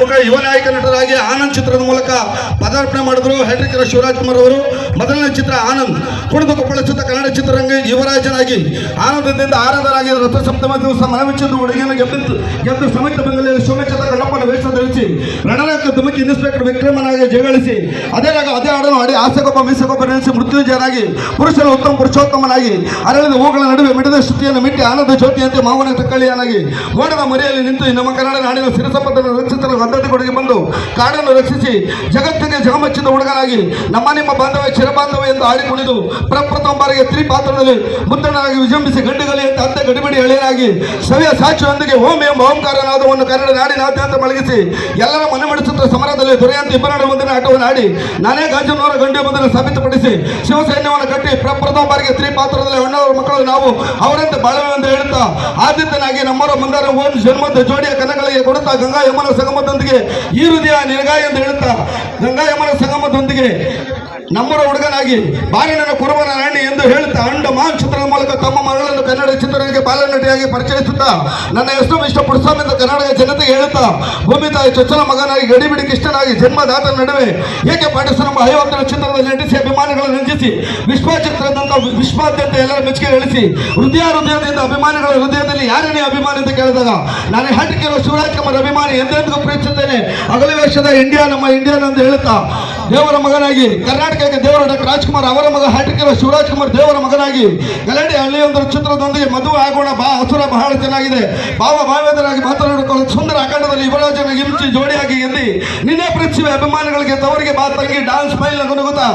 ಮುಖ ಯುವ ನಾಯಕ ನಟರಾಗಿ ಆನಂದ್ ಚಿತ್ರದ ಮೂಲಕ ಪದಾರ್ಪಣೆ ಮಾಡಿದ್ರು ಹ್ಯಾಟ್ರಿಕ್ ಶಿವರಾಜ್ ಕುಮಾರ್ ಅವರು. ಮೊದಲನೇ ಚಿತ್ರ ಆನಂದ್. ಕುಣಿದು ಕೊಪ್ಪಳ ಸುತ್ತ ಕನ್ನಡ ಚಿತ್ರರಂಗ ಯುವರಾಜನಾಗಿ ಆನಂದದಿಂದ ಆರಾಧರಾಗಿ ರಥಸಪ್ತಮ ದಿವಸ ಮನವಿಚ್ಚಿದ್ದು ಹುಡುಗಿಯನ್ನು ಗೆದ್ದು ಸಮಗ್ರ ಬೆಂಗಳೂರು ಸೋಮೇಶ್ವರ ಕಣ್ಣಪ್ಪನ ವೇಷ ಧರಿಸಿ ರಣರಂಗ ಧುಮುಕಿ ಇನ್ಸ್ಪೆಕ್ಟರ್ ವಿಕ್ರಮನಾಗಿ ಜಗಳಿಸಿ ಅದೇ ಹಾಡನ್ನು ಹಾಡಿ ಆಸೆಗೊಬ್ಬ ಮೀಸೆಗೊಬ್ಬ ನೆನೆಸಿ ಮೃತ್ಯುಂಜಯನಾಗಿ ಪುರುಷನ ಉತ್ತಮ ಪುರುಷೋತ್ತಮನಾಗಿ ಅರಳಿದ ಹೂಗಳ ನಡುವೆ ಮಿಡಿದ ಶ್ರುತಿಯನ್ನು ಮಿಟ್ಟಿ ಆನಂದ ಜ್ಯೋತಿಯಂತೆ ಮಾವನ ತಕ್ಕಳಿಯನಾಗಿ ಮೋಡದ ಮರೆಯಲ್ಲಿ ನಿಂತು ನಮ್ಮ ಕನ್ನಡ ನಾಡಿನ ಸಿರಸಂಪತ್ತನ್ನು ರಕ್ಷಿಸಲು ಬದ್ಧತೆ ಕೊಡುಗೆ ಬಂದು ಕಾಡನ್ನು ರಕ್ಷಿಸಿ ಜಗತ್ತಿಗೆ ಜಗಮಚ್ಚಿದ ಹುಡುಗನಾಗಿ ನಮ್ಮ ನಿಮ್ಮ ಬಾಂಧವ್ಯ ಚಿರಬಾಂಧವ್ಯ ಎಂದು ಆಡಿ ಕುಣಿದು ಪ್ರಪ್ರಥಮ ಬಾರಿಗೆ ತ್ರಿಪಾತ್ರದಲ್ಲಿ ಮುದ್ದಣನಾಗಿ ವಿಜೃಂಭಿಸಿ ಗಂಡುಗಲಿಯಂತೆ ಅತ್ತೆ ಗಡಿಬಿಡಿ ಎಳೆಯನಾಗಿ ಸವಿಯ ಸಾಕ್ಷಿಯೊಂದಿಗೆ ಓಂ ಎಂಬ ಓಂಕಾರನಾದವನ್ನು ಕನ್ನಡ ನಾಡಿನಾದ್ಯಂತ ಮಲಗಿಸಿ ಎಲ್ಲರ ಮನೆ ಮಾಡಿಸುತ್ತ ಸಮರದಲ್ಲಿ ದೊರೆಯಂತೆ ಇಬ್ಬರ ಮುಂದಿನ ಆಟವನ್ನು ಆಡಿ ನಾನೇ ಗಾಜನವರ ಗಂಡು ಎಂಬುದನ್ನು ಸಾಬೀತುಪಡಿಸಿ ಶಿವಸೈನ್ಯವನ್ನು ಕಟ್ಟಿ ಪ್ರಪ್ರಥಮ ಬಾರಿಗೆ ತ್ರಿಪಾತ್ರದಲ್ಲಿ ಅಣ್ಣವರ ಮಕ್ಕಳು ನಾವು ಅವರಂತೆ ಬಾಳುವೆ ಎಂದು ಹೇಳುತ್ತಾ ಆದಿತ್ಯನಾಗಿ ನಮ್ಮರ ಮುಂದಾರ ಓಂ ಜನ್ಮದ ಜೋಡಿಯ ಕನಗಳಿಗೆ ಕೊಡುತ್ತಾ ಗಂಗಾ ಯಮನ ಸಂಗಮದೊಂದಿಗೆ ಈ ಹೃದಯ ನಿನಗಾಯ ಎಂದು ಹೇಳುತ್ತಾ ಗಂಗಾ ಯಮನ ಸಂಗಮದೊಂದಿಗೆ ನಮ್ಮರ ಹುಡುಗನಾಗಿ ಬಾಲಿನ ಕುರುಬನ ರಾಣಿ ಎಂದು ಹೇಳುತ್ತಾ ಅಂಡ ಮಾನ್ ಚಿತ್ರದ ಮೂಲಕ ತಮ್ಮ ಮಗಳನ್ನು ಕನ್ನಡ ಚಿತ್ರರಂಗಕ್ಕೆ ಬಾಲನಟಿಯಾಗಿ ಪರಿಚಯಿಸುತ್ತಾ ನನ್ನ ಹೆಸರು ಇಷ್ಟ ಪುರುಸ್ವಾಮಿ ಎಂದು ಕನ್ನಡ ಜನತೆಗೆ ಹೇಳುತ್ತಾ ಭೂಮಿ ತಾಯಿ ಚೊಚ್ಚಲ ಮಗನಾಗಿ ಗಡಿಬಿಡಿ ಕಿಷ್ಟನಾಗಿ ಜನ್ಮದಾತನ ನಡುವೆ ಏಕೆ ಪಾಠಸನಂಬ 50ರ ಚಿತ್ರದಲ್ಲಿ ನಟಿಸಿ ಅಭಿಮಾನಿಗಳನ್ನು ರಂಜಿಸಿ ವಿಶ್ವಾದ್ಯಂತ ಎಲ್ಲರ ಮೆಚ್ಚುಗೆ ಗಳಿಸಿ ಹೃದಯದಿಂದ ಅಭಿಮಾನಿಗಳ ಹೃದಯದಲ್ಲಿ ಯಾರೇ ಅಭಿಮಾನಿ ಅಂತ ಕೇಳಿದಾಗ ನಾನು ಹ್ಯಾಟ್ರಿಕ್ ಶಿವರಾಜ್ ಕುಮಾರ್ ಅಭಿಮಾನಿ ಎಂದೆಂದಿಗೂ ಪ್ರೀತಿಸುತ್ತೇನೆ. ಅಗಲ ವೇಷದ ಇಂಡಿಯಾ ನಮ್ಮ ಇಂಡಿಯನ್ ಎಂದು ಹೇಳುತ್ತಾ ದೇವರ ಮಗನಾಗಿ ಕರ್ನಾಟಕಕ್ಕೆ ದೇವರ ಡಾಕ್ಟರ್ ರಾಜ್ಕುಮಾರ್ ಅವರ ಮಗ ಹ್ಯಾಟ್ರಿಕ್ ಶಿವರಾಜ್ ಕುಮಾರ್ ದೇವರ ಮಗನಾಗಿ ಗಲಾಟೆ ಹಳ್ಳಿಯೊಂದರ ಚಿತ್ರದೊಂದಿಗೆ ಮದುವೆ ಆಗೋಣ ಹಸುರ ಬಹಳ ಚೆನ್ನಾಗಿದೆ ಭಾವೇದರಾಗಿ ಮಾತನಾಡಿಕೊಳ್ಳಲು ಸುಂದರ ಅಖಂಡದಲ್ಲಿ ಯುವರಾಜನ ಹಿಂಸಿ ಜೋಡಿಯಾಗಿ ಎಂದಿ ನಿನ್ನೆ ಪ್ರೀತಿಸುವ ಅಭಿಮಾನಿಗಳಿಗೆ ತವರಿಗೆ ಬಾ ತಂಗಿ ಡಾನ್ಸ್ ಸ್ಮೈಲ್ ನಗುನುಗುತ್ತಾ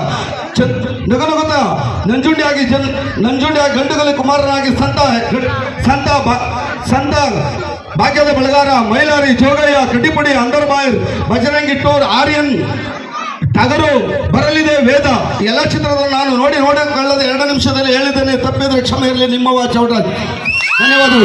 ನಂಜುಂಡಿಯಾಗಿ ಗಂಡುಗಲಿ ಕುಮಾರನಾಗಿ ಸಂತ ಭಾಗ್ಯದ ಬೆಳಗಾರ ಮೈಲಾರಿ ಜೋಗಯ್ಯ ಕಡ್ಡಿಪುಡಿ ಅಂಡರ್ಬಾಯರ್ ಬಜರಂಗಿ ಟೋರ್ ಆರ್ಯನ್ ಟಗರು ಬರಲಿದೆ ವೇದ ಎಲ್ಲ ಚಿತ್ರದಲ್ಲಿ ನಾನು ನೋಡಿಕೊಳ್ಳದೆ 2 ನಿಮಿಷದಲ್ಲಿ ಹೇಳಿದ್ದೇನೆ. ತಪ್ಪಿದ್ರೆ ಕ್ಷಮೆ ಇರಲಿ. ನಿಮ್ಮವ ಚೌಟ. ಧನ್ಯವಾದಗಳು.